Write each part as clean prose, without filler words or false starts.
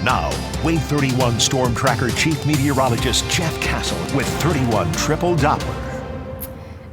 Now, Wave 31 Storm Tracker Chief Meteorologist Jeff Castle with 31 Triple Doppler.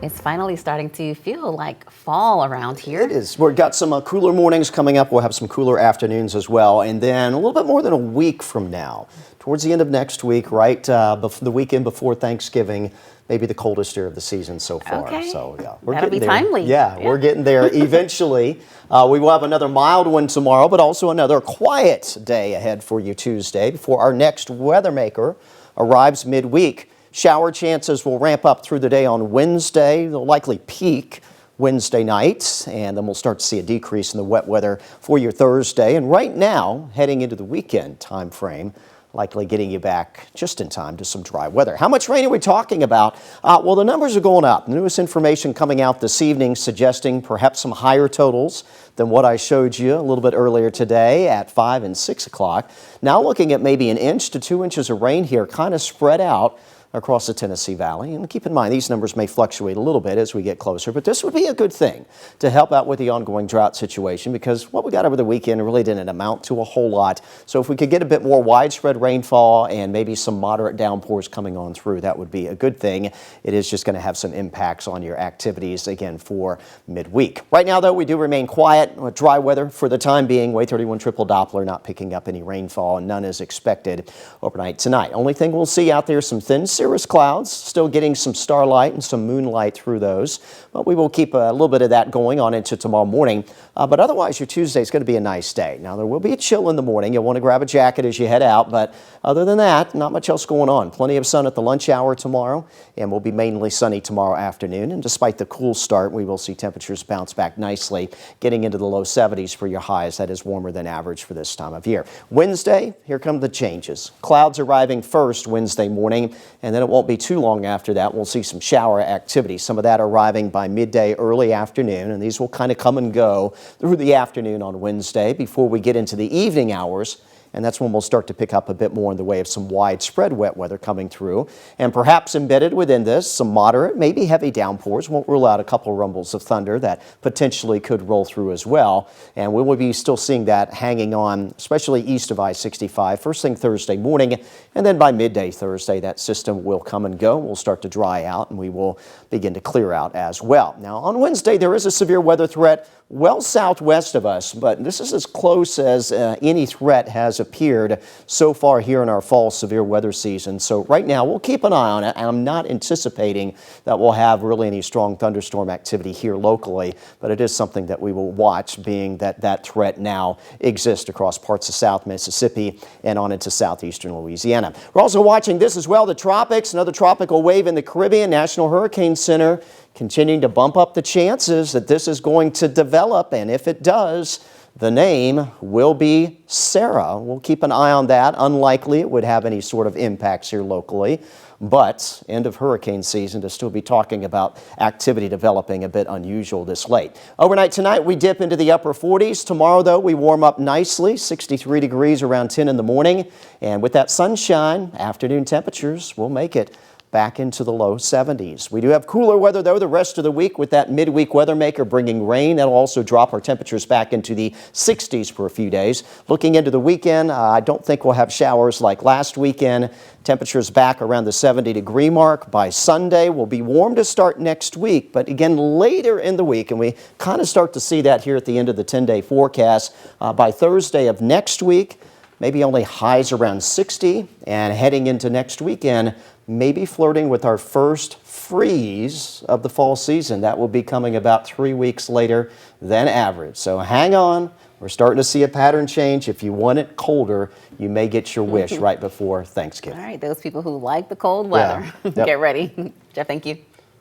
It's finally starting to feel like fall around here. It is. We've got some cooler mornings coming up. We'll have some cooler afternoons as well. And then a little bit more than a week from now, towards the end of next week, right, the weekend before Thanksgiving, maybe the coldest year of the season so far. Okay. So, yeah, we're That'll getting be there. timely. Yeah, we're getting there eventually. We will have another mild one tomorrow, but also another quiet day ahead for you Tuesday before our next weather maker arrives midweek. Shower chances will ramp up through the day on Wednesday. They'll likely peak Wednesday night, and then we'll start to see a decrease in the wet weather for your Thursday. And right now, heading into the weekend time frame, likely getting you back just in time to some dry weather. How much rain are we talking about? Well, the numbers are going up. The newest information coming out this evening suggesting perhaps some higher totals than what I showed you a little bit earlier today at 5 and 6 o'clock. Now looking at maybe 1 inch to 2 inches of rain here, kind of spread out across the Tennessee Valley. And keep in mind, these numbers may fluctuate a little bit as we get closer, but this would be a good thing to help out with the ongoing drought situation, because what we got over the weekend really didn't amount to a whole lot. So if we could get a bit more widespread rainfall and maybe some moderate downpours coming on through, that would be a good thing. It is just going to have some impacts on your activities again for midweek. Right now, though, we do remain quiet with dry weather for the time being. Wave 31 Triple Doppler not picking up any rainfall, and none is expected overnight tonight. Only thing we'll see out there, some thin cirrus clouds, still getting some starlight and some moonlight through those. But we will keep a little bit of that going on into tomorrow morning. But otherwise, your Tuesday is going to be a nice day. Now, there will be a chill in the morning. You'll want to grab a jacket as you head out. But other than that, not much else going on. Plenty of sun at the lunch hour tomorrow, and we'll be mainly sunny tomorrow afternoon. And despite the cool start, we will see temperatures bounce back nicely, getting into the low 70s for your highs. That is warmer than average for this time of year. Wednesday, here come the changes. Clouds arriving first Wednesday morning, and then it won't be too long after that. We'll see some shower activity. Some of that arriving by midday, early afternoon, and these will kind of come and go through the afternoon on Wednesday before we get into the evening hours. And that's when we'll start to pick up a bit more in the way of some widespread wet weather coming through. And perhaps embedded within this, some moderate, maybe heavy downpours. Won't rule out a couple rumbles of thunder that potentially could roll through as well. And we will be still seeing that hanging on, especially east of I-65, first thing Thursday morning. And then by midday Thursday, that system will come and go. We'll start to dry out, and we will begin to clear out as well. Now, on Wednesday, there is a severe weather threat well southwest of us, but this is as close as any threat has appeared so far here in our fall severe weather season. So right now, we'll keep an eye on it. I'm not anticipating that we'll have really any strong thunderstorm activity here locally, but it is something that we will watch, being that that threat now exists across parts of South Mississippi and on into southeastern Louisiana. We're also watching this as well, the tropics, another tropical wave in the Caribbean. National Hurricane Center continuing to bump up the chances that this is going to develop, and if it does, the name will be Sarah. We'll keep an eye on that. Unlikely it would have any sort of impacts here locally, but end of hurricane season to still be talking about activity developing a bit unusual this late. Overnight tonight, we dip into the upper 40s. Tomorrow, though, we warm up nicely, 63 degrees around 10 in the morning, and with that sunshine, afternoon temperatures will make it back into the low 70s. We do have cooler weather, though, the rest of the week with that midweek weather maker bringing rain. That'll also drop our temperatures back into the 60s for a few days. Looking into the weekend, I don't think we'll have showers like last weekend. Temperatures back around the 70-degree mark. By Sunday, we'll be warm to start next week, but again, later in the week, and we kind of start to see that here at the end of the 10-day forecast. By Thursday of next week, maybe only highs around 60, and heading into next weekend, maybe flirting with our first freeze of the fall season. That will be coming about 3 weeks later than average. So hang on. We're starting to see a pattern change. If you want it colder, you may get your wish right before Thanksgiving. All right, those people who like the cold weather, Yeah. Yep. get ready. Jeff, thank you.